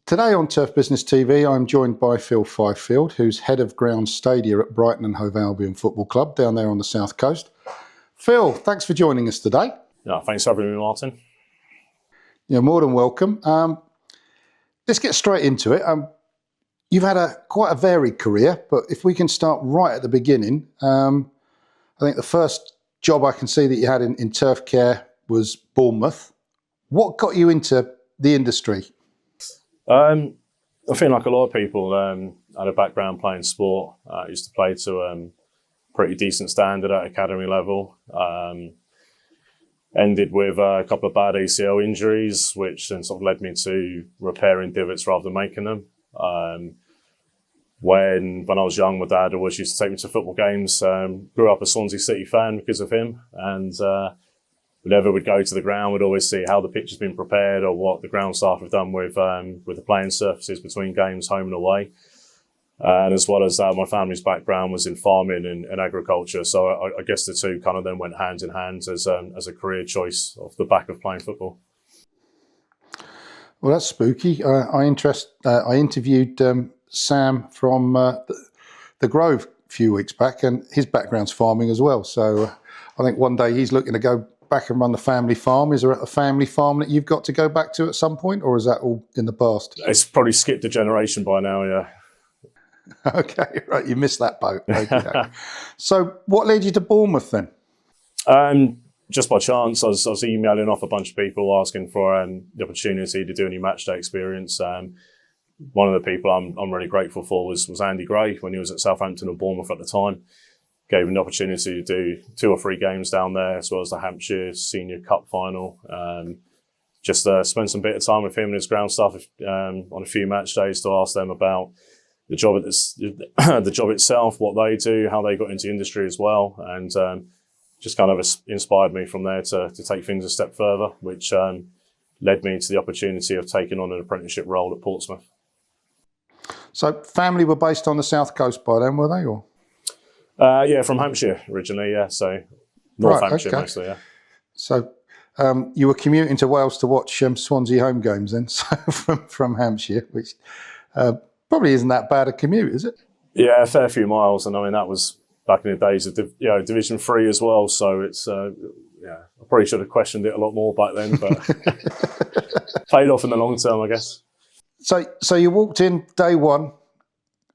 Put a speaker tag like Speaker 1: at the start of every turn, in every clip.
Speaker 1: Today on Turf Business TV, I'm joined by Fifield, who's Head of Grounds Stadia at Brighton Hove Albion Football Club down there on the south coast. Phil, thanks for joining us today.
Speaker 2: Yeah, thanks for having me, Martin.
Speaker 1: You're more than welcome. Let's get straight into it. You've had quite a varied career, but if we can start right at the beginning, I think the first job I can see that you had in turf care was Bournemouth. What got you into the industry?
Speaker 2: I think like a lot of people, I had a background playing sport. I used to play to a pretty decent standard at academy level. Ended with a couple of bad ACL injuries, which then sort of led me to repairing divots rather than making them. When I was young, my dad always used to take me to football games. Grew up a Swansea City fan because of him, and whenever we'd go to the ground, we'd always see how the pitch has been prepared or what the ground staff have done with the playing surfaces between games, home and away. And as well as that, my family's background was in farming and agriculture, so I guess the two kind of then went hand in hand as a career choice off the back of playing football.
Speaker 1: Well, that's spooky. I interviewed Sam from the Grove a few weeks back, and his background's farming as well. So I think one day he's looking to go back and run the family farm. Is there a family farm that you've got to go back to at some point, or is that all in the past?
Speaker 2: It's probably skipped a generation by now, yeah.
Speaker 1: Okay, right, you missed that boat. Okay. So what led you to Bournemouth then?
Speaker 2: Just by chance, I was emailing off a bunch of people asking for the opportunity to do any match day experience. One of the people I'm really grateful for was Andy Gray when he was at Southampton and Bournemouth at the time. Gave him the opportunity to do 2 or 3 games down there, as well as the Hampshire Senior Cup final. Just spent some bit of time with him and his ground staff on a few match days to ask them about the job the job itself, what they do, how they got into the industry as well, and just kind of inspired me from there to take things a step further, which led me to the opportunity of taking on an apprenticeship role at Portsmouth. So
Speaker 1: family were based on the south coast by then, were they? Or
Speaker 2: yeah, from Hampshire originally, yeah. So North Hampshire mostly, yeah.
Speaker 1: So you were commuting to Wales to watch Swansea home games then, so from Hampshire, which probably isn't that bad a commute, is it?
Speaker 2: Yeah, a fair few miles, and I mean that was back in the days of Division 3 as well. So it's yeah, I probably should have questioned it a lot more back then, but paid off in the long term, I guess.
Speaker 1: So you walked in day one.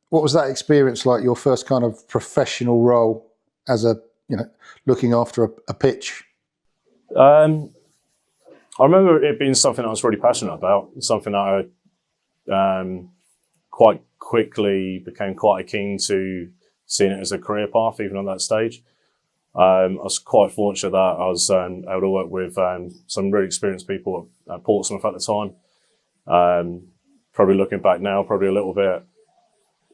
Speaker 1: What was that experience like? Your first kind of professional role as looking after a pitch?
Speaker 2: I remember it being something I was really passionate about. Something that I quite quickly became quite keen to seeing it as a career path, even at that stage. I was quite fortunate that I was able to work with some really experienced people at Portsmouth at the time. Probably looking back now, probably a little bit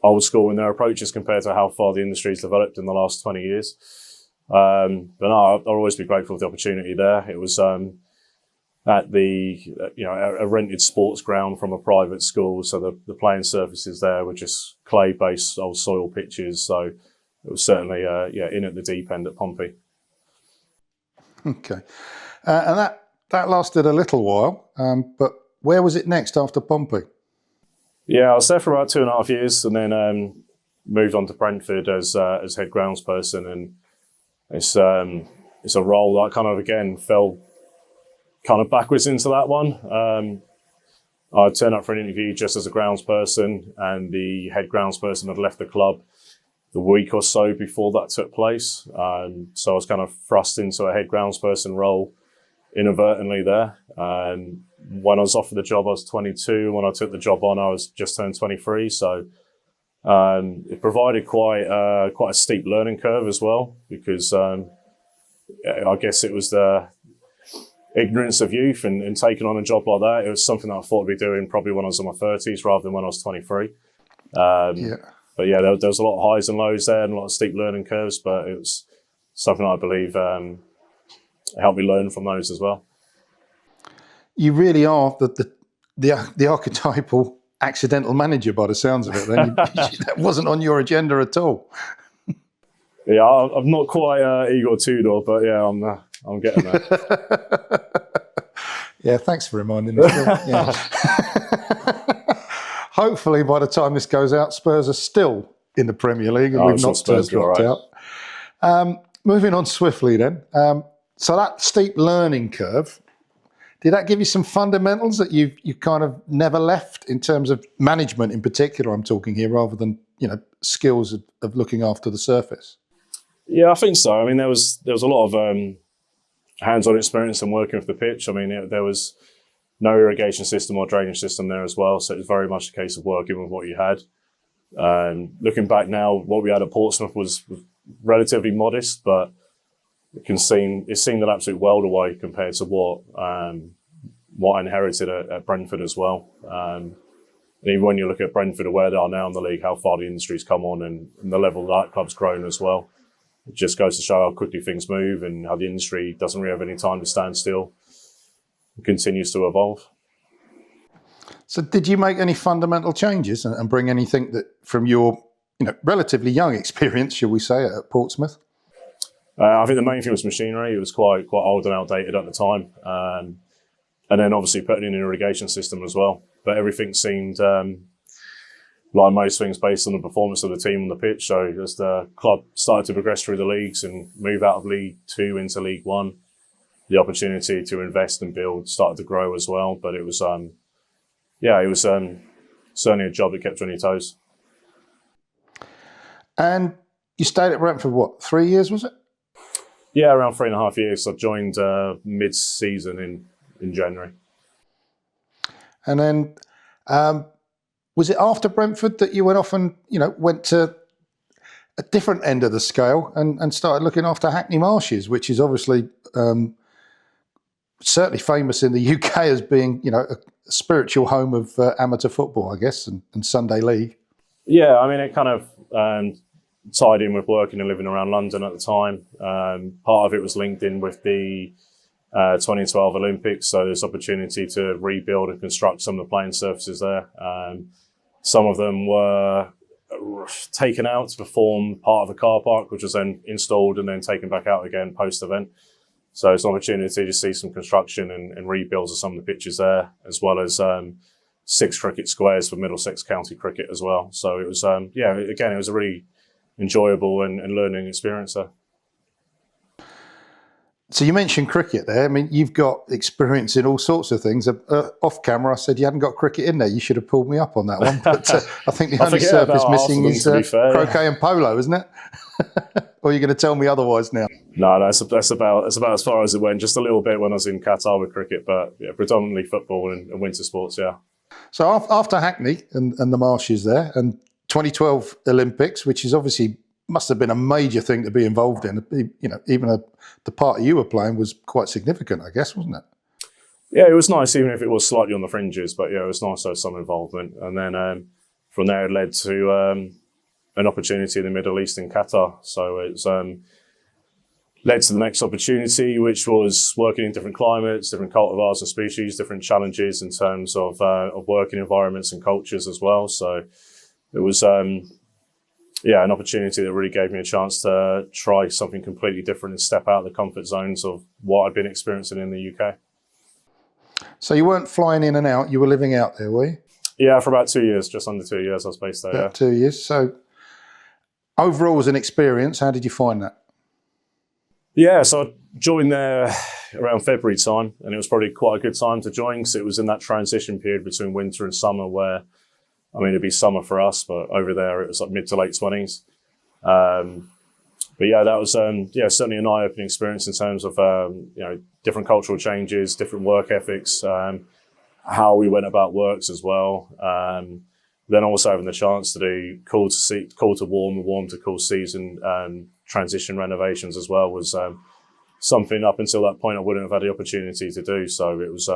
Speaker 2: old school in their approaches compared to how far the industry's developed in the last 20 years. But no, I'll always be grateful for the opportunity there. It was at a rented sports ground from a private school, so the playing surfaces there were just clay-based old soil pitches. So it was certainly in at the deep end at Pompey.
Speaker 1: Okay, and that lasted a little while. But where was it next after Pompey?
Speaker 2: Yeah, I was there for about 2.5 years, and then moved on to Brentford as head grounds person, and it's a role that I kind of again fell kind of backwards into that one. I turned up for an interview just as a grounds person, and the head grounds person had left the club the week or so before that took place. So I was kind of thrust into a head grounds person role inadvertently there. When I was offered the job, I was 22. When I took the job on, I was just turned 23. So it provided quite a steep learning curve as well, because I guess it was the ignorance of youth and taking on a job like that. It was something that I thought I'd be doing probably when I was in my 30s rather than when I was 23. But yeah, there was a lot of highs and lows there and a lot of steep learning curves, but it was something I believe helped me learn from those as well.
Speaker 1: You really are the archetypal accidental manager by the sounds of it. Then that wasn't on your agenda at all.
Speaker 2: Yeah, I'm not quite Igor Tudor, but yeah, I'm getting there.
Speaker 1: Yeah, thanks for reminding me. Yeah. hopefully by the time this goes out, Spurs are still in the Premier League and we've not dropped out. Moving on swiftly then. So that steep learning curve, did that give you some fundamentals that you kind of never left in terms of management in particular, I'm talking here, rather than, skills of looking after the surface?
Speaker 2: Yeah, I think so. I mean, there was a lot of hands-on experience and working with the pitch. I mean, there was no irrigation system or drainage system there as well, so it was very much a case of working with what you had. Looking back now, what we had at Portsmouth was relatively modest, but it seemed an absolute world away compared to what I inherited at Brentford as well. And even when you look at Brentford and where they are now in the league, how far the industry's come on and the level that club's grown as well, it just goes to show how quickly things move and how the industry doesn't really have any time to stand still. It continues to evolve.
Speaker 1: So did you make any fundamental changes and bring anything that from your relatively young experience, shall we say, at Portsmouth?
Speaker 2: I think the main thing was machinery. It was quite old and outdated at the time. And then obviously putting in an irrigation system as well. But everything seemed, like most things, based on the performance of the team on the pitch. So as the club started to progress through the leagues and move out of League 2 into League 1, the opportunity to invest and build started to grow as well. But it was, certainly a job that kept you on your toes.
Speaker 1: And you stayed at Brentford, what, 3 years, was it?
Speaker 2: Yeah, around 3.5 years. I joined mid-season in January.
Speaker 1: And then was it after Brentford that you went off and, went to a different end of the scale and started looking after Hackney Marshes, which is obviously certainly famous in the UK as being, a spiritual home of amateur football, I guess, and Sunday League? Yeah,
Speaker 2: I mean, it kind of tied in with working and living around London at the time. Part of it was linked in with the 2012 Olympics, so there's opportunity to rebuild and construct some of the playing surfaces there. Some of them were taken out to perform part of the car park, which was then installed and then taken back out again post-event. So it's an opportunity to see some construction and rebuilds of some of the pitches there, as well as 6 cricket squares for Middlesex County Cricket as well. So it was, again, it was a really enjoyable and learning experience there. So you mentioned cricket there. I mean, you've got experience in all sorts of things. Off camera, I said you hadn't got cricket in there. You should have pulled me up on that one. But I think the only surface missing is croquet and polo, isn't it? Or are you going to tell me otherwise now? No, that's about as far as it went. Just a little bit when I was in Qatar with cricket, but yeah, predominantly football and winter sports, yeah.
Speaker 1: So after Hackney and the Marshes there, and 2012 Olympics, which is obviously must have been a major thing to be involved in. Even the part you were playing was quite significant, I guess, wasn't it?
Speaker 2: Yeah, it was nice, even if it was slightly on the fringes. But yeah, it was nice to have some involvement. And then from there, it led to an opportunity in the Middle East in Qatar. So it's led to the next opportunity, which was working in different climates, different cultivars and species, different challenges in terms of working environments and cultures as well. So it was an opportunity that really gave me a chance to try something completely different and step out of the comfort zones of what I'd been experiencing in the UK.
Speaker 1: So you weren't flying in and out, you were living out there, were you?
Speaker 2: Yeah, for about 2 years, just under 2 years I was based there.
Speaker 1: About 2 years. So overall as an experience, how did you find that?
Speaker 2: Yeah, so I joined there around February time, and it was probably quite a good time to join because it was in that transition period between winter and summer where, I mean, it'd be summer for us, but over there it was like mid to late 20s. But yeah, that was certainly an eye-opening experience in terms of different cultural changes, different work ethics, how we went about works as well. Then also having the chance to do cool to warm and warm to cool season transition renovations as well was something up until that point I wouldn't have had the opportunity to do. So it was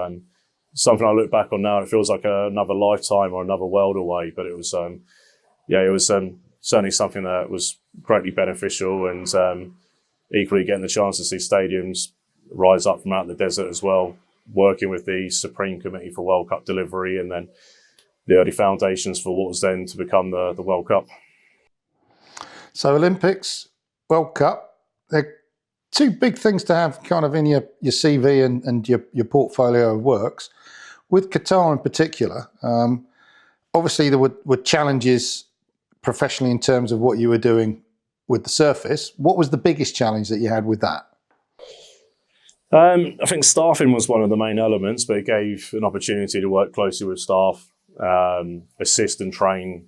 Speaker 2: something I look back on now. It feels like another lifetime or another world away, but it was certainly something that was greatly beneficial, and equally getting the chance to see stadiums rise up from out the desert as well, working with the Supreme Committee for World Cup delivery and then the early foundations for what was then to become the World Cup. So Olympics, World Cup, they're two big things to have kind of in your CV and your portfolio of works. With Qatar in particular,
Speaker 1: obviously there were challenges professionally in terms of what you were doing with the surface. What was the biggest challenge that you had with that?
Speaker 2: I think staffing was one of the main elements, but it gave an opportunity to work closely with staff, assist and train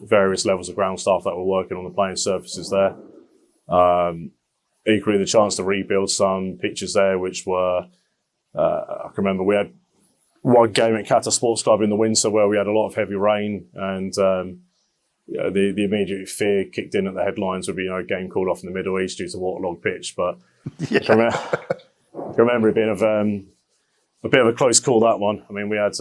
Speaker 2: various levels of ground staff that were working on the playing surfaces there. Equally, the chance to rebuild some pitches there, which were, I can remember we had one game at Qatar Sports Club in the winter where we had a lot of heavy rain, and the immediate fear kicked in at the headlines would be a game called off in the Middle East due to waterlogged pitch. But I can remember it being a bit of a close call, that one. I mean, we had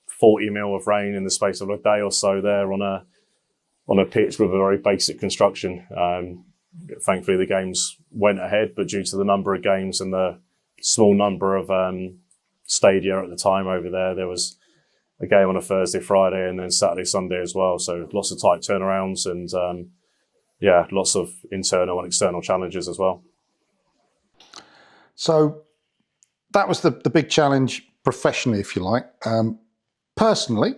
Speaker 2: 40 mil of rain in the space of a day or so there on a pitch with a very basic construction. Thankfully, the games went ahead, but due to the number of games and the small number of stadia at the time over there, there was a game on a Thursday, Friday, and then Saturday, Sunday as well. So lots of tight turnarounds and lots of internal and external challenges as well.
Speaker 1: So that was the big challenge professionally, if you like. Personally,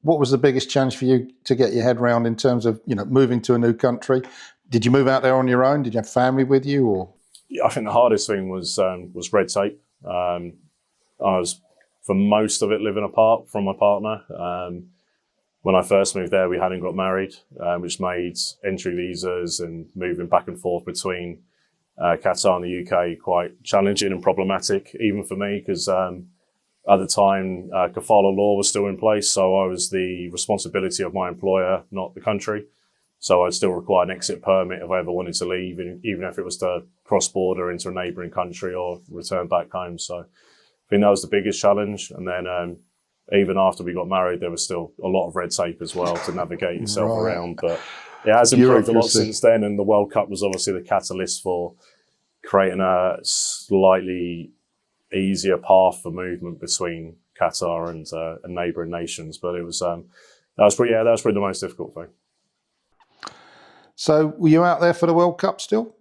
Speaker 1: what was the biggest challenge for you to get your head around in terms of moving to a new country? Did you move out there on your own? Did you have family with you, or?
Speaker 2: Yeah, I think the hardest thing was red tape. I was, for most of it, living apart from my partner. When I first moved there, we hadn't got married, which made entry visas and moving back and forth between Qatar and the UK quite challenging and problematic, even for me, because at the time, kafala law was still in place, so I was the responsibility of my employer, not the country. So I'd still require an exit permit if I ever wanted to leave, even if it was to cross border into a neighbouring country or return back home. So I think that was the biggest challenge. And then even after we got married, there was still a lot of red tape as well to navigate yourself around. But it has improved a lot since then. And the World Cup was obviously the catalyst for creating a slightly easier path for movement between Qatar and neighbouring nations. But it was that was probably the most difficult thing.
Speaker 1: So were you out there for the World Cup still?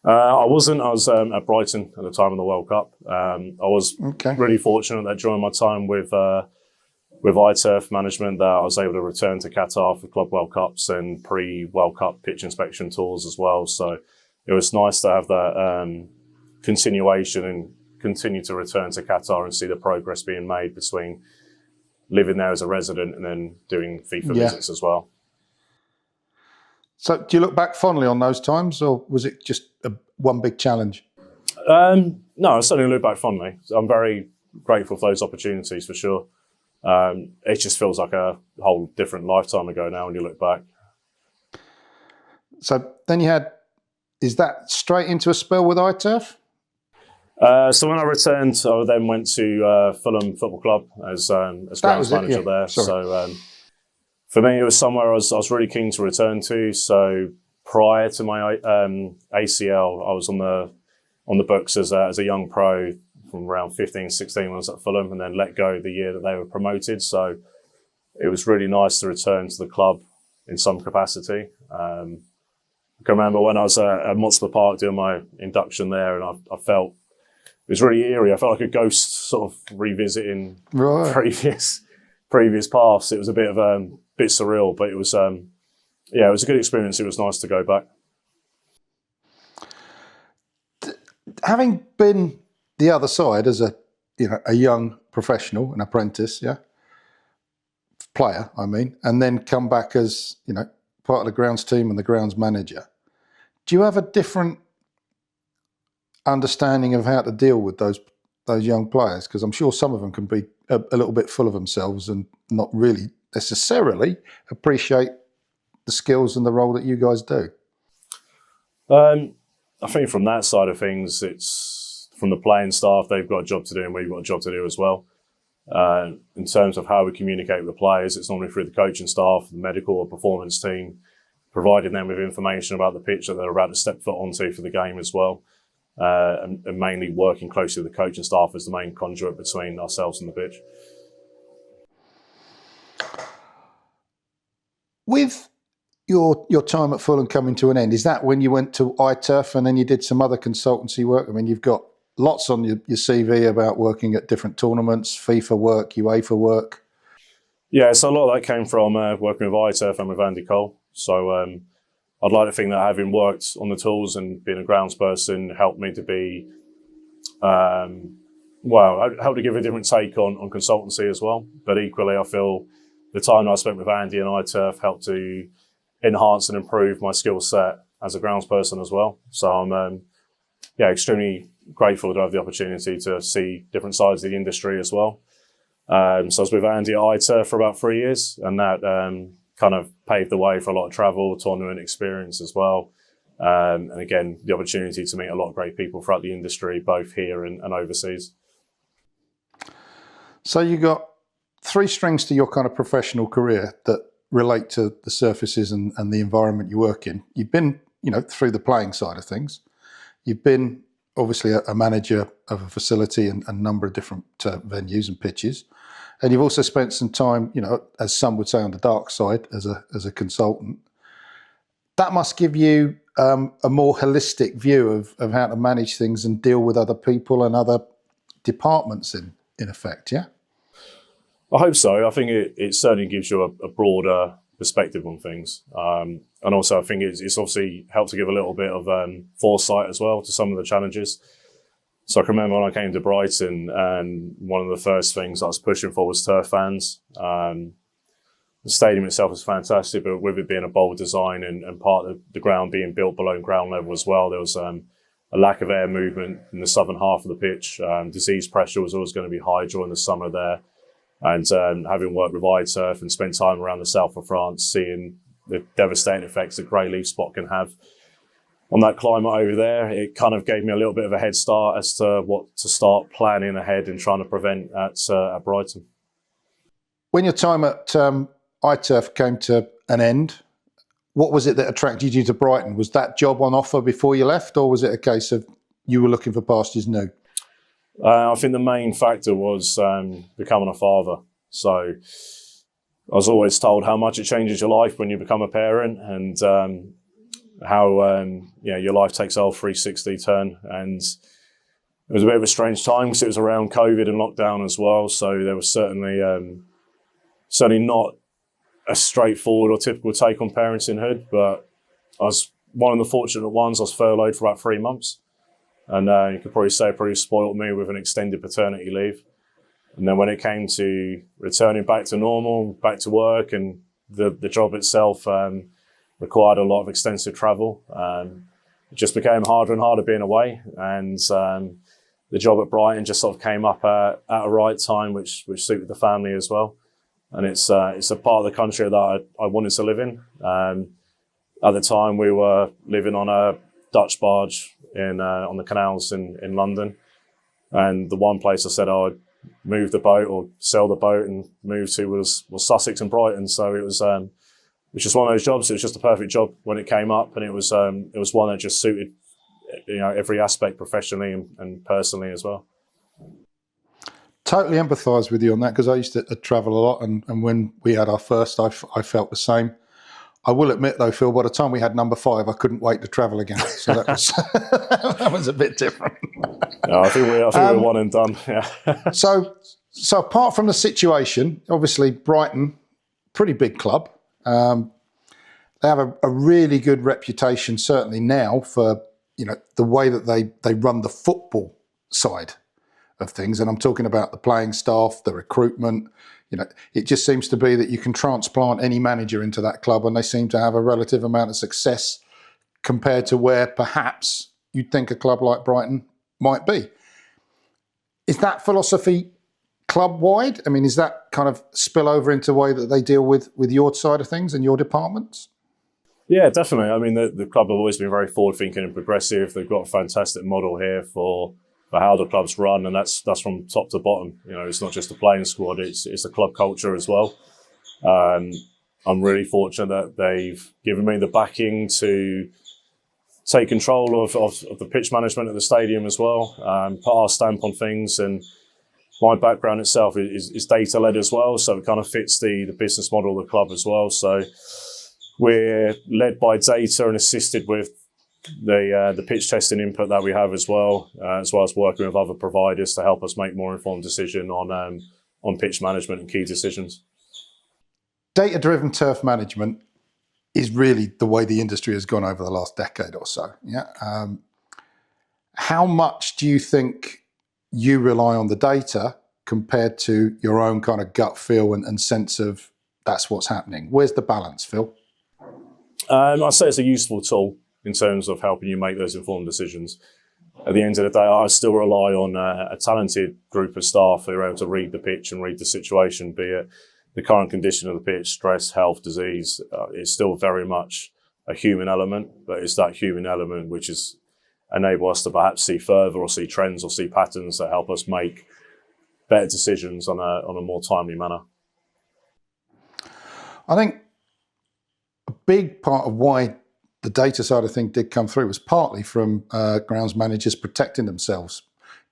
Speaker 2: I wasn't. I was at Brighton at the time of the World Cup. I was really fortunate that during my time with iTurf management that I was able to return to Qatar for Club World Cups and pre-World Cup pitch inspection tours as well. So it was nice to have that continuation and continue to return to Qatar and see the progress being made between living there as a resident and then doing FIFA visits as well.
Speaker 1: So do you look back fondly on those times, or was it just one big challenge?
Speaker 2: No, I certainly look back fondly. I'm very grateful for those opportunities, for sure. It just feels like a whole different lifetime ago now when you look back.
Speaker 1: So then is that straight into a spell with iTurf?
Speaker 2: So when I returned, I then went to Fulham Football Club as grounds manager there. So for me, it was somewhere I was really keen to return to. So prior to my ACL, I was on the books as a young pro from around 15, 16 when I was at Fulham, and then let go the year that they were promoted. So it was really nice to return to the club in some capacity. I can remember when I was at Monster Park doing my induction there, and I felt it was really eerie. I felt like a ghost sort of revisiting previous paths. It was a bit surreal, but it was it was a good experience. It was nice to go back.
Speaker 1: Having been the other side as a young professional, an apprentice, player, I mean, and then come back as part of the grounds team and the grounds manager, do you have a different understanding of how to deal with those young players? Because I'm sure some of them can be a little bit full of themselves and not really necessarily appreciate the skills and the role that you guys do.
Speaker 2: I think from that side of things, it's from the playing staff, they've got a job to do and we've got a job to do as well. In terms of how we communicate with the players, it's normally through the coaching staff, the medical or performance team, providing them with information about the pitch that they're about to step foot onto for the game as well. And mainly working closely with the coaching staff as the main conduit between ourselves and the pitch.
Speaker 1: With your time at Fulham coming to an end, is that when you went to iTurf and then you did some other consultancy work? I mean, you've got lots on your CV about working at different tournaments, FIFA work, UEFA work.
Speaker 2: Yeah, so a lot of that came from working with iTurf and with Andy Cole. So I'd like to think that having worked on the tools and being a grounds person helped me to be, helped to give a different take on consultancy as well. But equally, I feel the time I spent with Andy and iTurf helped to enhance and improve my skill set as a grounds person as well. So I'm extremely grateful to have the opportunity to see different sides of the industry as well. So I was with Andy at iTurf for about 3 years, and that kind of paved the way for a lot of travel, tournament experience as well. And again, the opportunity to meet a lot of great people throughout the industry, both here and overseas. So you got 3 strings to your kind of professional career that relate to the surfaces and the environment you work in. You've been, through the playing side of things. You've been obviously a manager of a facility and a number of different venues and pitches. And you've also spent some time, as some would say, on the dark side as a consultant. That must give you a more holistic view of how to manage things and deal with other people and other departments in effect, yeah? I hope so. I think it certainly gives you a broader perspective on things. And also I think it's obviously helped to give a little bit of foresight as well to some of the challenges. So I can remember when I came to Brighton, and one of the first things I was pushing for was turf fans. The stadium itself was fantastic, but with it being a bold design and part of the ground being built below ground level as well, there was a lack of air movement in the southern half of the pitch. Disease pressure was always going to be high during the summer there. And having worked with iTurf and spent time around the south of France, seeing the devastating effects that grey leaf spot can have on that climate over there, it kind of gave me a little bit of a head start as to what to start planning ahead and trying to prevent at Brighton.
Speaker 1: When your time at iTurf came to an end, what was it that attracted you to Brighton? Was that job on offer before you left, or was it a case of you were looking for pastures new?
Speaker 2: I think the main factor was becoming a father. So I was always told how much it changes your life when you become a parent, and how your life takes a whole 360 turn. And it was a bit of a strange time because it was around COVID and lockdown as well. So there was certainly not a straightforward or typical take on parenthood, but I was one of the fortunate ones. I was furloughed for about 3 months. And you could probably say it pretty spoiled me with an extended paternity leave. And then when it came to returning back to normal, back to work, and the job itself required a lot of extensive travel, it just became harder and harder being away. And the job at Brighton just sort of came up at a right time, which suited the family as well. And it's a part of the country that I wanted to live in. At the time, we were living on a Dutch barge on the canals in London, and the one place I said I'd move the boat or sell the boat and move to was Sussex and Brighton. So it was just one of those jobs. It was just a perfect job when it came up, and it was one that just suited every aspect professionally and personally as well.
Speaker 1: Totally empathise with you on that, because I used to travel a lot, and when we had our first, I felt the same. I will admit though, Phil, by the time we had number 5, I couldn't wait to travel again. So that was that was a bit different.
Speaker 2: No, I think we're one and done. Yeah.
Speaker 1: So apart from the situation, obviously Brighton, pretty big club. They have a really good reputation, certainly now, for the way that they run the football side of things, and I'm talking about the playing staff, the recruitment. It just seems to be that you can transplant any manager into that club, and they seem to have a relative amount of success compared to where perhaps you'd think a club like Brighton might be. Is that philosophy club-wide? I mean, is that kind of spill over into the way that they deal with your side of things and your departments?
Speaker 2: Yeah, definitely. I mean, the club have always been very forward-thinking and progressive. They've got a fantastic model here for how the club's run, and that's from top to bottom. It's not just the playing squad; it's the club culture as well. I'm really fortunate that they've given me the backing to take control of the pitch management at the stadium as well, put our stamp on things. And my background itself is data-led as well, so it kind of fits the business model of the club as well. So we're led by data and assisted with the pitch testing input that we have as well as working with other providers to help us make more informed decision on pitch management and key decisions.
Speaker 1: Data-driven turf management is really the way the industry has gone over the last decade or so. Yeah. How much do you think you rely on the data compared to your own kind of gut feel and sense of that's what's happening? Where's the balance, Phil?
Speaker 2: I'd say it's a useful tool in terms of helping you make those informed decisions. At the end of the day, I still rely on a talented group of staff who are able to read the pitch and read the situation, be it the current condition of the pitch, stress, health, disease. It's still very much a human element, but it's that human element which is enable us to perhaps see further or see trends or see patterns that help us make better decisions on a more timely manner.
Speaker 1: I think a big part of why the data side of things did come through was partly from grounds managers protecting themselves.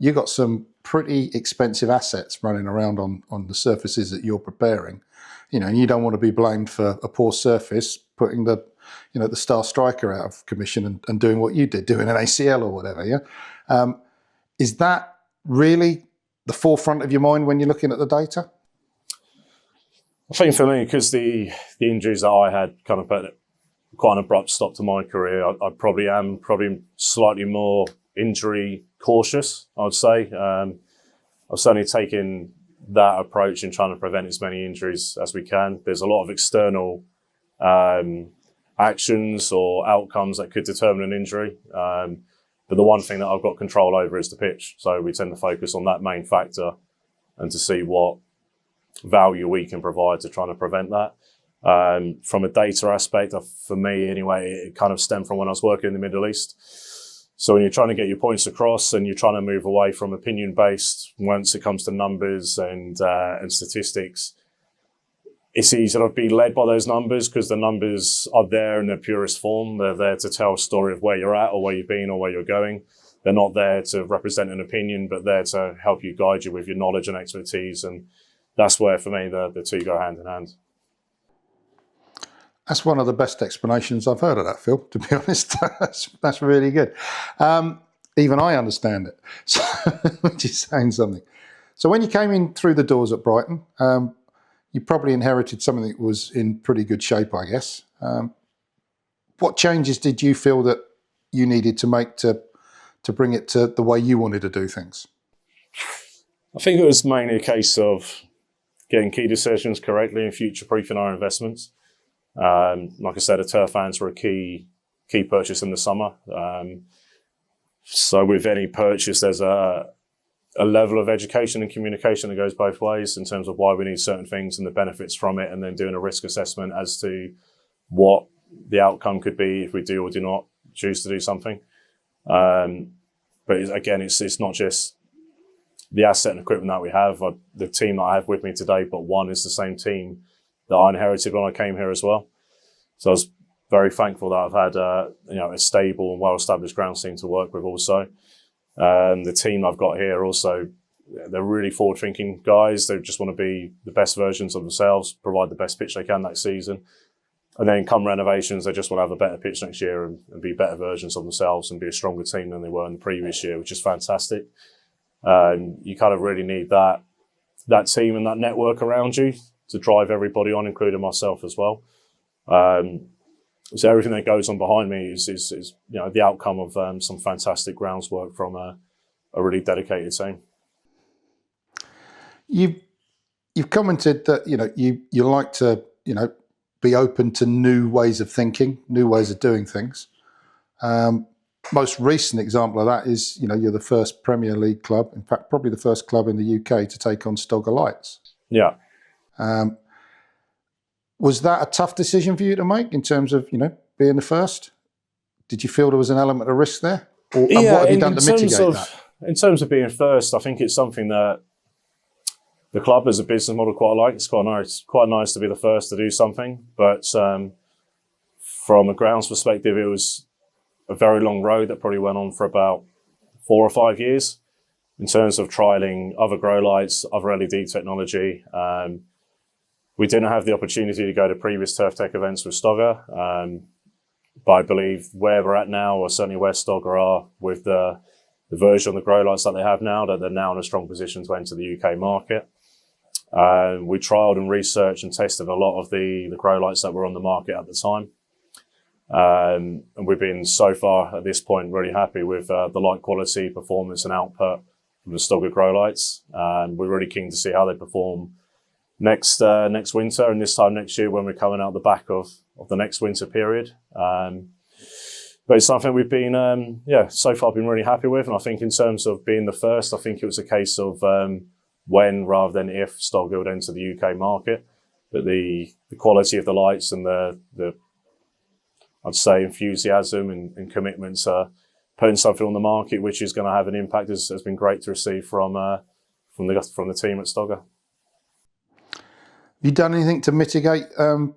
Speaker 1: You got some pretty expensive assets running around on the surfaces that you're preparing, and you don't want to be blamed for a poor surface, putting the star striker out of commission and doing what you did, doing an ACL or whatever. Yeah, is that really the forefront of your mind when you're looking at the data?
Speaker 2: I think for me, because the injuries that I had kind of put quite an abrupt stop to my career, I probably am slightly more injury cautious, I would say. I've certainly taken that approach in trying to prevent as many injuries as we can. There's a lot of external actions or outcomes that could determine an injury. But the one thing that I've got control over is the pitch. So we tend to focus on that main factor and to see what value we can provide to trying to prevent that. From a data aspect, for me anyway, it kind of stemmed from when I was working in the Middle East. So when you're trying to get your points across and you're trying to move away from opinion-based, once it comes to numbers and statistics, it's easy to be led by those numbers because the numbers are there in their purest form. They're there to tell a story of where you're at or where you've been or where you're going. They're not there to represent an opinion, but there to help you, guide you with your knowledge and expertise. And that's where, for me, the two go hand in hand.
Speaker 1: That's one of the best explanations I've heard of that, Phil, to be honest. That's really good. Even I understand it, so, which is saying something. So when you came in through the doors at Brighton, you probably inherited something that was in pretty good shape, I guess. What changes did you feel that you needed to make to bring it to the way you wanted to do things?
Speaker 2: I think it was mainly a case of getting key decisions correctly and future-proofing our investments. Like I said, the turf fans were a key purchase in the summer. So with any purchase, there's a level of education and communication that goes both ways in terms of why we need certain things and the benefits from it, and then doing a risk assessment as to what the outcome could be if we do or do not choose to do something. But again, it's not just the asset and equipment that we have. The team that I have with me today, but one is the same team that I inherited when I came here as well. So I was very thankful that I've had a stable and well-established grounds team to work with also. The team I've got here also, they're really forward-thinking guys. They just want to be the best versions of themselves, provide the best pitch they can next season. And then come renovations, they just want to have a better pitch next year and be better versions of themselves and be a stronger team than they were in the previous year, which is fantastic. You kind of really need that team and that network around you to drive everybody on, including myself as well. So everything that goes on behind me is the outcome of some fantastic grounds work from a really dedicated team.
Speaker 1: You've commented that you like to be open to new ways of thinking, new ways of doing things. Most recent example of that is you're the first Premier League club, in fact probably the first club in the UK to take on Stogger Lights.
Speaker 2: Yeah.
Speaker 1: Was that a tough decision for you to make in terms of being the first? Did you feel there was an element of risk there? And what have you done to mitigate that?
Speaker 2: In terms of being first, I think it's something that the club as a business model quite like. It's quite nice to be the first to do something. But from a grounds perspective, it was a very long road that probably went on for about 4 or 5 years in terms of trialling other grow lights, other LED technology. We didn't have the opportunity to go to previous Turf Tech events with Stogger. But I believe where we're at now, or certainly where Stogger are with the version of the grow lights that they have now, that they're now in a strong position to enter the UK market. We trialled and researched and tested a lot of the grow lights that were on the market at the time. And we've been, so far at this point, really happy with the light quality, performance and output from the Stogger grow lights. We're really keen to see how they perform next winter, and this time next year when we're coming out the back of the next winter period. But it's something we've been, so far been really happy with. And I think in terms of being the first, I think it was a case of when rather than if Stogger would enter the UK market. But the quality of the lights and the I'd say enthusiasm and commitment to putting something on the market which is going to have an impact has been great to receive from the team at Stogger.
Speaker 1: Have you done anything to mitigate the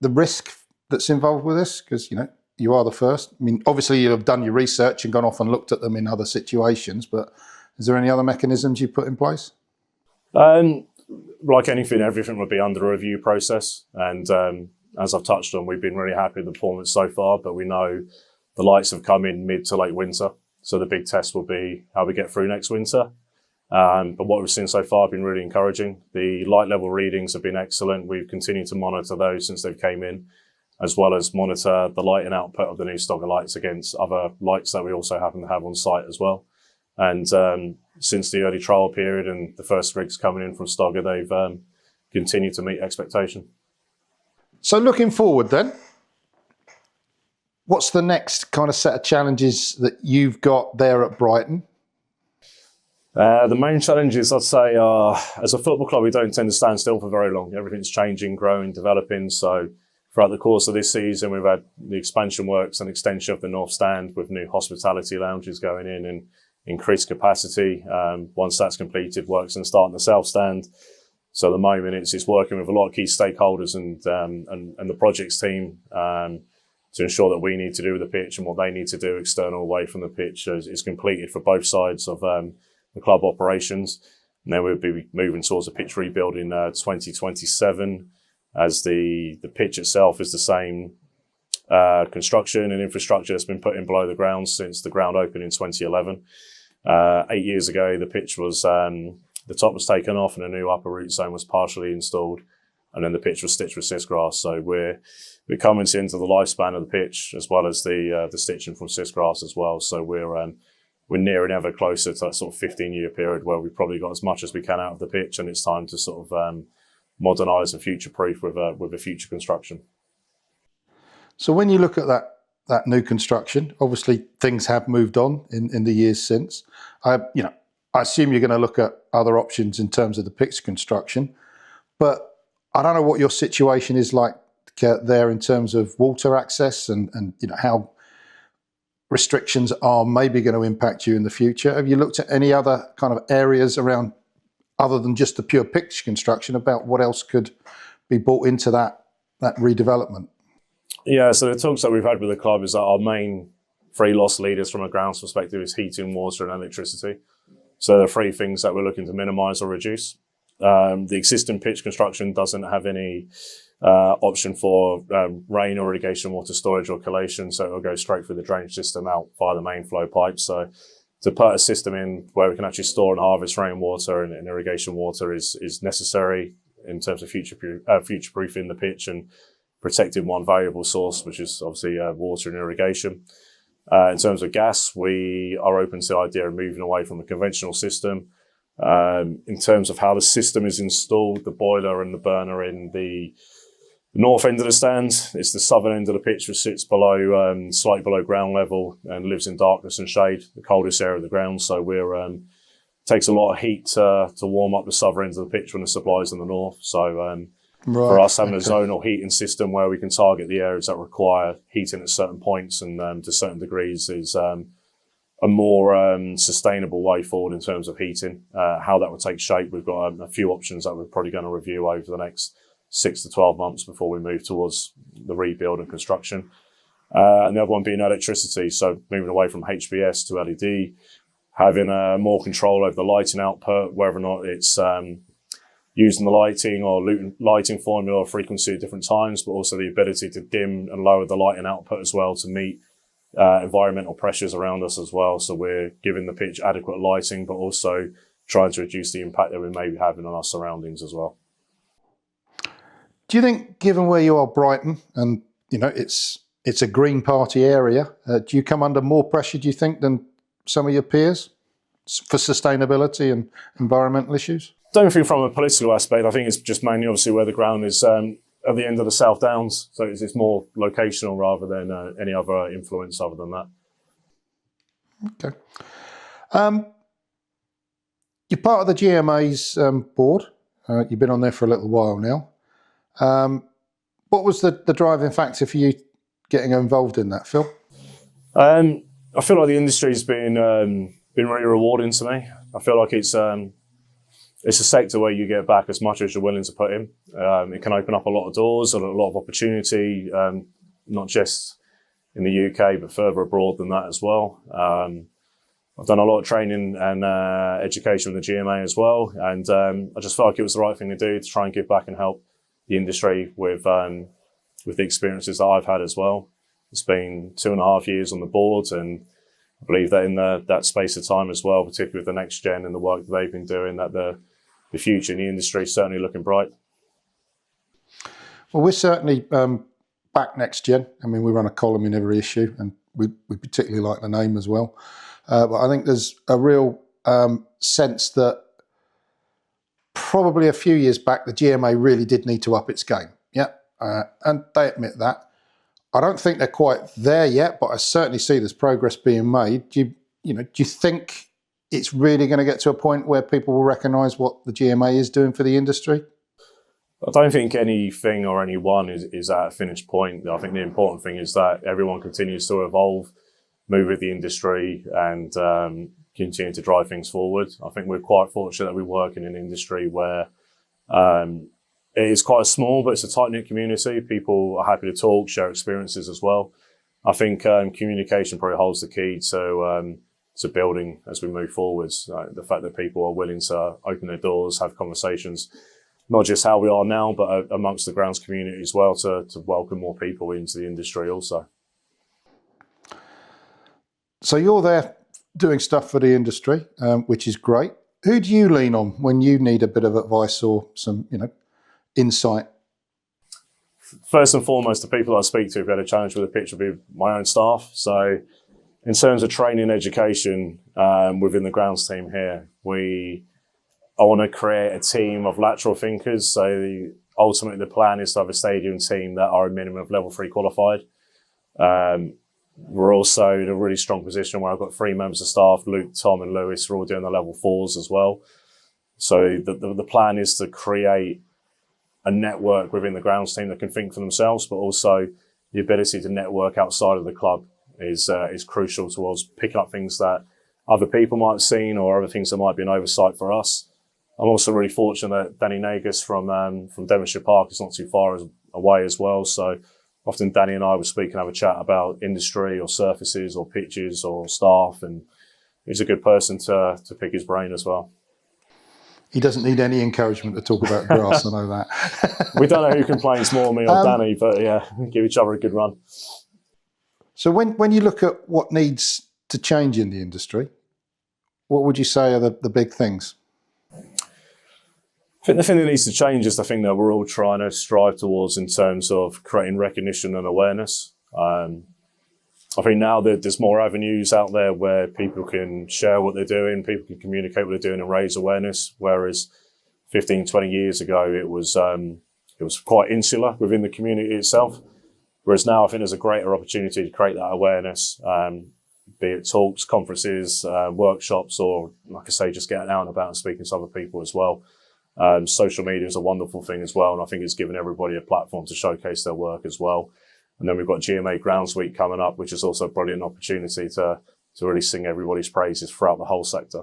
Speaker 1: risk that's involved with this? Because, you are the first. I mean, obviously you'll have done your research and gone off and looked at them in other situations, but is there any other mechanisms you put in place?
Speaker 2: Like anything, everything would be under a review process. And as I've touched on, we've been really happy with the performance so far, but we know the lights have come in mid to late winter. So the big test will be how we get through next winter. But what we've seen so far have been really encouraging. The light level readings have been excellent. We've continued to monitor those since they've came in, as well as monitor the light and output of the new Stogger lights against other lights that we also happen to have on site as well. And since the early trial period and the first rigs coming in from Stogger, they've continued to meet expectation.
Speaker 1: So looking forward then, what's the next kind of set of challenges that you've got there at Brighton?
Speaker 2: The main challenges, I'd say, are, as a football club, we don't tend to stand still for very long. Everything's changing, growing, developing. So throughout the course of this season, we've had the expansion works and extension of the North Stand with new hospitality lounges going in and increased capacity. Once that's completed, works and start in the South Stand. So at the moment, it's working with a lot of key stakeholders and the projects team to ensure that we need to do with the pitch and what they need to do external away from the pitch is completed for both sides of the club operations. And then we'll be moving towards a pitch rebuild in 2027, as the pitch itself is the same construction and infrastructure that's been put in below the ground since the ground opened in 2011. 8 years ago, the pitch was the top was taken off and a new upper root zone was partially installed, and then the pitch was stitched with Sisgrass. So we're coming into the lifespan of the pitch as well as the stitching from Sisgrass as well. So we're nearing ever closer to that sort of 15-year period where we've probably got as much as we can out of the pitch, and it's time to sort of modernise and future-proof with a future construction.
Speaker 1: So when you look at that new construction, obviously things have moved on in the years since. I assume you're going to look at other options in terms of the pitch construction, but I don't know what your situation is like there in terms of water access and how restrictions are maybe going to impact you in the future. Have you looked at any other kind of areas around, other than just the pure pitch construction, about what else could be brought into that redevelopment?
Speaker 2: Yeah, so the talks that we've had with the club is that our main three loss leaders from a grounds perspective is heating, water and electricity. So the three things that we're looking to minimise or reduce. The existing pitch construction doesn't have any option for rain or irrigation water storage or collation, so it'll go straight through the drainage system out via the main flow pipe. So to put a system in where we can actually store and harvest rainwater and irrigation water is necessary in terms of future-proofing the pitch and protecting one valuable source, which is obviously water and irrigation. In terms of gas, we are open to the idea of moving away from a conventional system. In terms of how the system is installed, the boiler and the burner in the north end of the stand, it's the southern end of the pitch, which sits below, slightly below ground level and lives in darkness and shade, the coldest area of the ground. So takes a lot of heat to warm up the southern end of the pitch when the supply is in the north. So for us, having a zonal heating system where we can target the areas that require heating at certain points and to certain degrees is a more sustainable way forward in terms of heating. How that would take shape, we've got a few options that we're probably going to review over the next 6 to 12 months before we move towards the rebuild and construction. And the other one being electricity, so moving away from HBS to LED, having more control over the lighting output, whether or not it's using the lighting or lighting formula or frequency at different times, but also the ability to dim and lower the lighting output as well to meet environmental pressures around us as well. So we're giving the pitch adequate lighting, but also trying to reduce the impact that we may be having on our surroundings as well.
Speaker 1: Do you think, given where you are, Brighton, and it's a Green Party area, do you come under more pressure, do you think, than some of your peers for sustainability and environmental issues?
Speaker 2: I don't think from a political aspect. I think it's just mainly obviously where the ground is at the end of the South Downs, so it's more locational rather than any other influence other than that.
Speaker 1: Okay. You're part of the GMA's board. You've been on there for a little while now. What was the driving factor for you getting involved in that, Phil?
Speaker 2: I feel like the industry's been really rewarding to me. I feel like it's a sector where you get back as much as you're willing to put in. It can open up a lot of doors and a lot of opportunity, not just in the UK, but further abroad than that as well. I've done a lot of training and education with the GMA as well, and I just felt like it was the right thing to do to try and give back and help the industry with the experiences that I've had as well. It's been 2.5 years on the board, and I believe that in that space of time as well, particularly with the next gen and the work that they've been doing, that the future in the industry is certainly looking bright.
Speaker 1: Well, we're certainly back next gen. I mean, we run a column in every issue, and we particularly like the name as well. But I think there's a real sense that probably a few years back, the GMA really did need to up its game. Yeah, and they admit that. I don't think they're quite there yet, but I certainly see there's progress being made. Do you think it's really going to get to a point where people will recognise what the GMA is doing for the industry?
Speaker 2: I don't think anything or anyone is at a finished point. I think the important thing is that everyone continues to evolve, move with the industry, and continue to drive things forward. I think we're quite fortunate that we work in an industry where it is quite small, but it's a tight-knit community. People are happy to talk, share experiences as well. I think communication probably holds the key to building as we move forwards. The fact that people are willing to open their doors, have conversations, not just how we are now, but amongst the grounds community as well, to welcome more people into the industry also.
Speaker 1: So you're there doing stuff for the industry, which is great. Who do you lean on when you need a bit of advice or some, insight?
Speaker 2: First and foremost, the people I speak to, if I had a challenge with a pitch, would be my own staff. So in terms of training and education within the grounds team here, I want to create a team of lateral thinkers. So ultimately the plan is to have a stadium team that are a minimum of level 3 qualified. We're also in a really strong position where I've got 3 members of staff, Luke, Tom and Lewis, who are all doing the level 4s as well. So the plan is to create a network within the grounds team that can think for themselves, but also the ability to network outside of the club is crucial towards picking up things that other people might have seen or other things that might be an oversight for us. I'm also really fortunate that Danny Nagus from Devonshire Park is not too far away as well. So often Danny and I will speak and have a chat about industry or surfaces or pitches or staff, and he's a good person to pick his brain as well.
Speaker 1: He doesn't need any encouragement to talk about grass, I know that.
Speaker 2: We don't know who complains more, me or Danny, but yeah, give each other a good run.
Speaker 1: So when you look at what needs to change in the industry, what would you say are the big things?
Speaker 2: I think the thing that needs to change is the thing that we're all trying to strive towards in terms of creating recognition and awareness. I think now that there's more avenues out there where people can share what they're doing, people can communicate what they're doing and raise awareness, whereas 15, 20 years ago it was quite insular within the community itself. Whereas now I think there's a greater opportunity to create that awareness, be it talks, conferences, workshops, or like I say, just getting out and about and speaking to other people as well. Social media is a wonderful thing as well, and I think it's given everybody a platform to showcase their work as well. And then we've got GMA Grounds Week coming up, which is also a brilliant opportunity to really sing everybody's praises throughout the whole sector.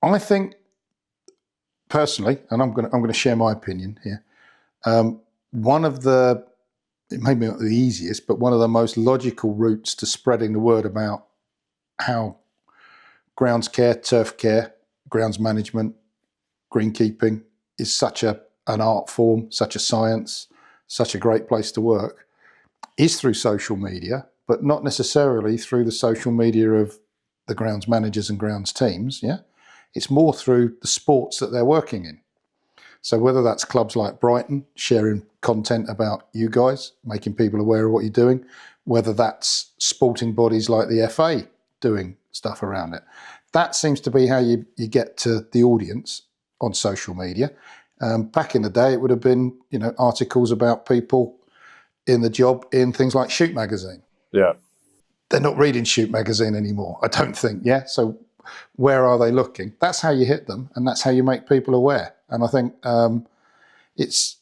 Speaker 1: I think personally, and I'm going to share my opinion here. One of the, it may be not the easiest, but one of the most logical routes to spreading the word about how grounds care, turf care, grounds management, greenkeeping is such an art form, such a science, such a great place to work, is through social media, but not necessarily through the social media of the grounds managers and grounds teams. Yeah, it's more through the sports that they're working in. So whether that's clubs like Brighton sharing content about you guys, making people aware of what you're doing, whether that's sporting bodies like the FA doing stuff around it, that seems to be how you get to the audience on social media. Back in the day, it would have been, articles about people in the job in things like Shoot magazine.
Speaker 2: Yeah.
Speaker 1: They're not reading Shoot magazine anymore, I don't think. Yeah. So where are they looking? That's how you hit them, and that's how you make people aware. And I think it's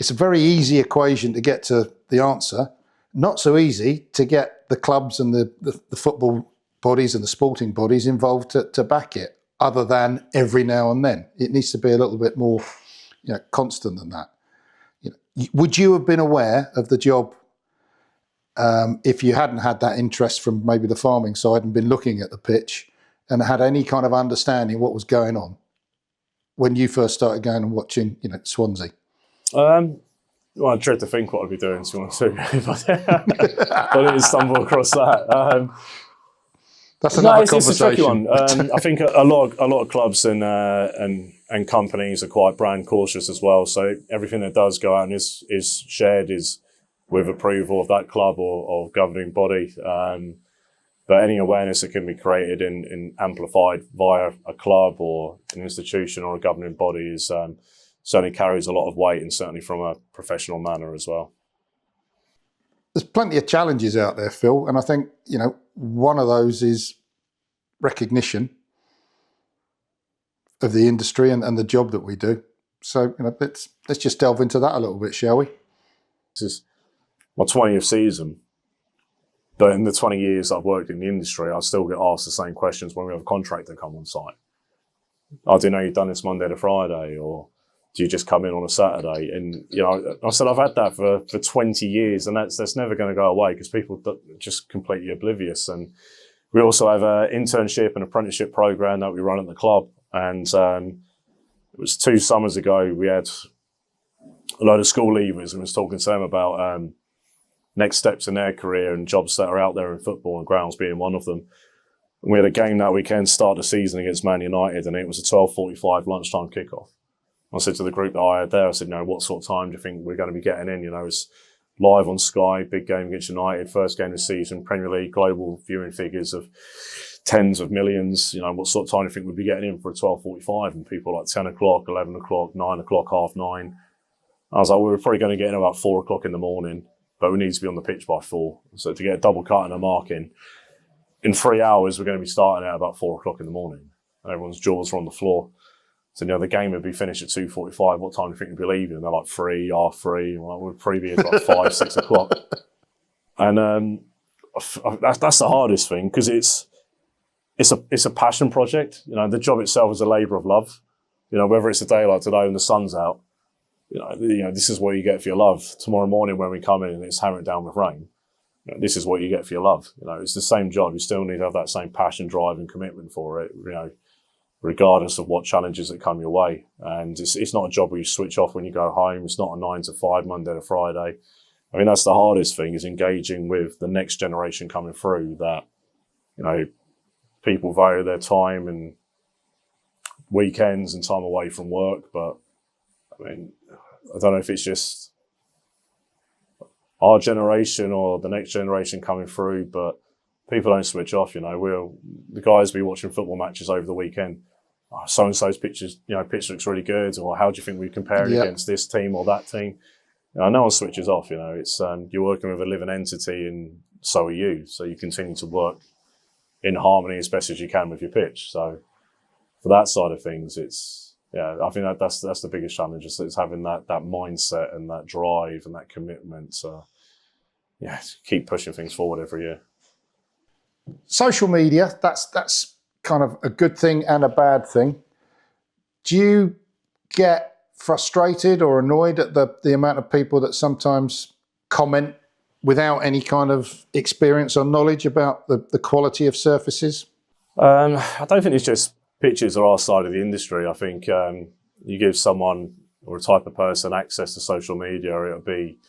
Speaker 1: a very easy equation to get to the answer. Not so easy to get the clubs and the football bodies and the sporting bodies involved to back it, other than every now and then. It needs to be a little bit more constant than that. Would you have been aware of the job if you hadn't had that interest from maybe the farming side and been looking at the pitch and had any kind of understanding what was going on when you first started going and watching, Swansea?
Speaker 2: Well, I dread to think what I'd be doing, to be honest with you, but I didn't stumble across that.
Speaker 1: That's another conversation.
Speaker 2: It's a tricky one. I think a lot of clubs and companies are quite brand cautious as well. So everything that does go out and is shared is with approval of that club or governing body. But any awareness that can be created and amplified via a club or an institution or a governing body is certainly carries a lot of weight, and certainly from a professional manner as well.
Speaker 1: There's plenty of challenges out there, Phil, and I think, one of those is recognition of the industry and the job that we do. So, let's just delve into that a little bit, shall we?
Speaker 2: This is my 20th season, but in the 20 years I've worked in the industry, I still get asked the same questions when we have a contractor come on site. I didn't know you've done this Monday to Friday, or do you just come in on a Saturday? And, I said, I've had that for 20 years, and that's never going to go away because people are just completely oblivious. And we also have an internship and apprenticeship program that we run at the club. And it was 2 summers ago, we had a load of school leavers and was talking to them about next steps in their career and jobs that are out there in football, and grounds being one of them. And we had a game that weekend, start the season against Man United, and it was a 12:45 lunchtime kickoff. I said to the group that I had there, I said, what sort of time do you think we're going to be getting in? It's live on Sky, big game against United, first game of the season, Premier League, global viewing figures of tens of millions. What sort of time do you think we'd be getting in for a 12:45? And people like 10 o'clock, 11 o'clock, 9 o'clock, 9:30. I was like, we're probably going to get in about 4 o'clock in the morning, but we need to be on the pitch by 4. So to get a double cut and a mark in 3 hours, we're going to be starting at about 4 o'clock in the morning. Everyone's jaws are on the floor. So, the game would be finished at 2:45. What time do you think we'd be leaving? And they're like 3, half 3. We'd probably be at like 5, 6 o'clock. And that's the hardest thing, because it's a passion project. The job itself is a labour of love. Whether it's a day like today when the sun's out, this is what you get for your love. Tomorrow morning when we come in and it's hammering down with rain, this is what you get for your love. It's the same job. You still need to have that same passion, drive and commitment for it, regardless of what challenges that come your way. And it's not a job where you switch off when you go home. It's not a 9 to 5, Monday to Friday. That's the hardest thing, is engaging with the next generation coming through, that, people value their time and weekends and time away from work. But, I don't know if it's just our generation or the next generation coming through, but people don't switch off. The guys be watching football matches over the weekend. So-and-so's pitch looks really good, or how do you think we compare it against this team or that team? No one switches off. It's you're working with a living entity, and so are you. So you continue to work in harmony as best as you can with your pitch. So for that side of things, I think that's the biggest challenge. Is having that mindset and that drive and that commitment to keep pushing things forward every year.
Speaker 1: Social media, that's kind of a good thing and a bad thing. Do you get frustrated or annoyed at the amount of people that sometimes comment without any kind of experience or knowledge about the quality of surfaces?
Speaker 2: I don't think it's just pitches are our side of the industry. I think you give someone or a type of person access to social media, it'll be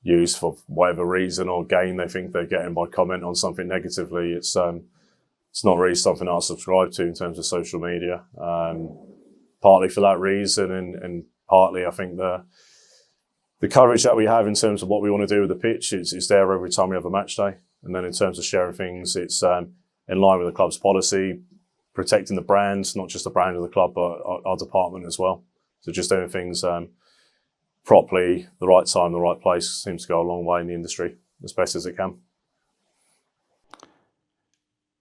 Speaker 2: used for whatever reason or gain they think they're getting by comment on something negatively. It's not really something I subscribe to in terms of social media. Partly for that reason, and partly I think the coverage that we have in terms of what we want to do with the pitch is there every time we have a match day. And then in terms of sharing things, it's in line with the club's policy, protecting the brand, not just the brand of the club, but our department as well. So just doing things properly, the right time, the right place seems to go a long way in the industry, as best as it can.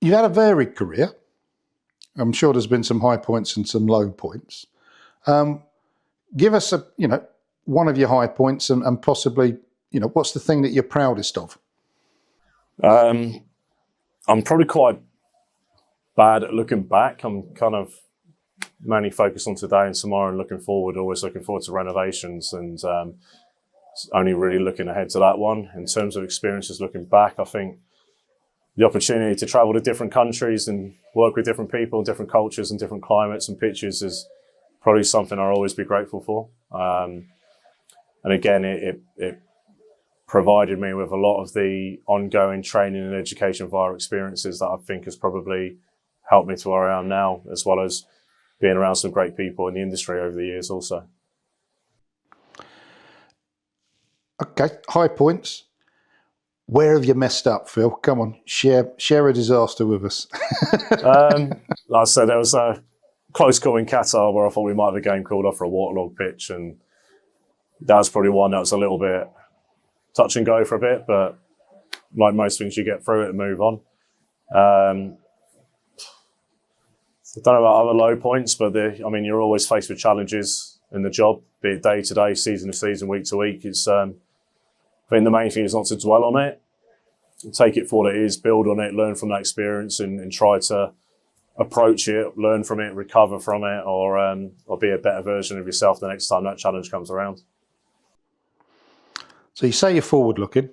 Speaker 1: You've had a varied career. I'm sure there's been some high points and some low points. Give us one of your high points and possibly, what's the thing that you're proudest of?
Speaker 2: I'm probably quite bad at looking back. I'm kind of mainly focused on today and tomorrow and looking forward, always looking forward to renovations and only really looking ahead to that one. In terms of experiences looking back, I think the opportunity to travel to different countries and work with different people, different cultures and different climates and pitches is probably something I'll always be grateful for. And again, it provided me with a lot of the ongoing training and education via experiences that I think has probably helped me to where I am now, as well as being around some great people in the industry over the years also.
Speaker 1: Okay, high points. Where have you messed up, Phil? Come on, share a disaster with us.
Speaker 2: Like I said, there was a close call in Qatar where I thought we might have a game called off for a waterlogged pitch, and that was probably one that was a little bit touch and go for a bit, but like most things, you get through it and move on. I don't know about other low points, but you're always faced with challenges in the job, be it day to day, season to season, week to week. It's I think the main thing is not to dwell on it, take it for what it is, build on it, learn from that experience, and try to approach it, learn from it, recover from it, or be a better version of yourself the next time that challenge comes around.
Speaker 1: So you say you're forward looking.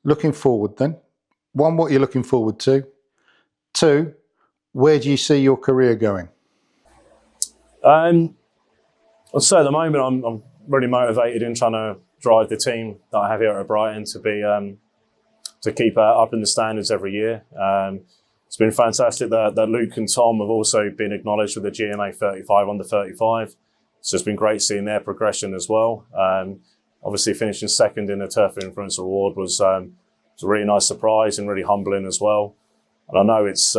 Speaker 1: Looking forward then. One, what you're looking forward to. Two, where do you see your career going?
Speaker 2: I'd say at the moment I'm really motivated in trying to drive the team that I have here at Brighton to be to keep up in the standards every year. It's been fantastic that Luke and Tom have also been acknowledged with the GMA 35 under 35. It's just been great seeing their progression as well. Obviously finishing second in the Turf Influencer Award was a really nice surprise and really humbling as well. And I know it's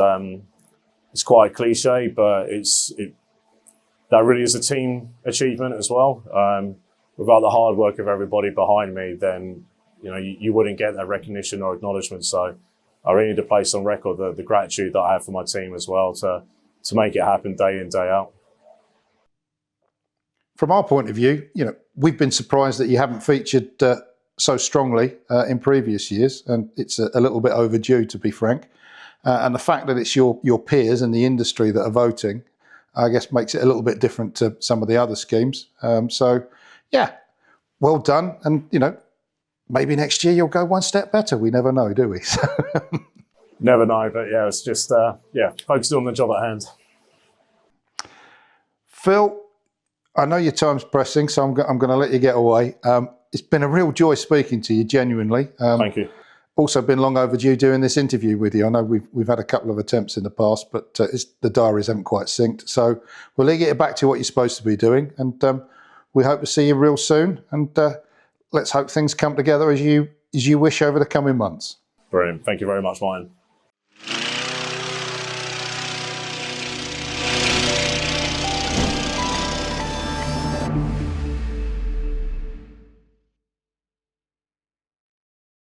Speaker 2: quite a cliche, but that really is a team achievement as well. Without the hard work of everybody behind me, then you wouldn't get that recognition or acknowledgement. So I really need to place on record the gratitude that I have for my team as well to make it happen day in, day out.
Speaker 1: From our point of view, we've been surprised that you haven't featured so strongly in previous years, and it's a little bit overdue, to be frank. And the fact that it's your peers in the industry that are voting, I guess, makes it a little bit different to some of the other schemes. So, yeah, well done. And, maybe next year you'll go one step better. We never know, do we?
Speaker 2: Never know, but yeah, it's just, focusing on the job at hand.
Speaker 1: Phil, I know your time's pressing, so I'm going to let you get away. It's been a real joy speaking to you, genuinely.
Speaker 2: Thank you.
Speaker 1: Also been long overdue doing this interview with you. I know we've had a couple of attempts in the past, but the diaries haven't quite synced. So we'll let you get back to what you're supposed to be doing, and we hope to see you real soon. And let's hope things come together as you wish over the coming months.
Speaker 2: Brilliant. Thank you very much, Martin.